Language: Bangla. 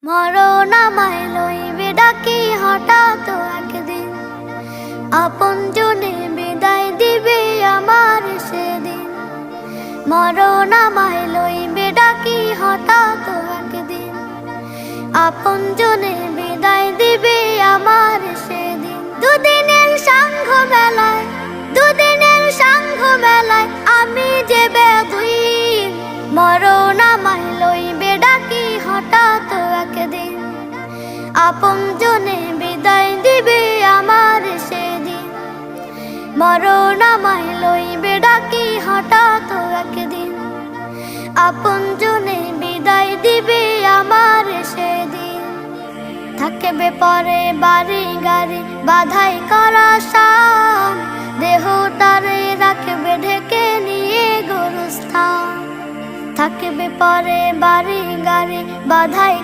মরণ আমায় লইবে ডাকি হঠাৎ একদিন, আপনজনে বিদায় দিবে আমার সেদিন। মরণ আমায় লইবে ডাকি হঠাৎ একদিন, আপনজনে বিদায় দিবে আমার সেদিন। দুদিনের সাংঘ মেলায়, দুদিনের সাংঘ মেলায় আমি যে বেদুইন। মরণ আমায় লইবে ডাকি হঠাৎ একদিন, আপনজনে বিদায় দিবে আমার সেদিন। মরণ আমায় লইবে ডাকি হঠাৎ একদিন, আপনজনে বিদায় দিবে আমার সেদিন। থাকবে পরে বাড়ি গাড়ি বাধাই করা শান, দেহটারে রাখবে ঢেকে নিয়ে গোরস্থান। থাকবে পরে বাড়ি গাড়ি বাধাই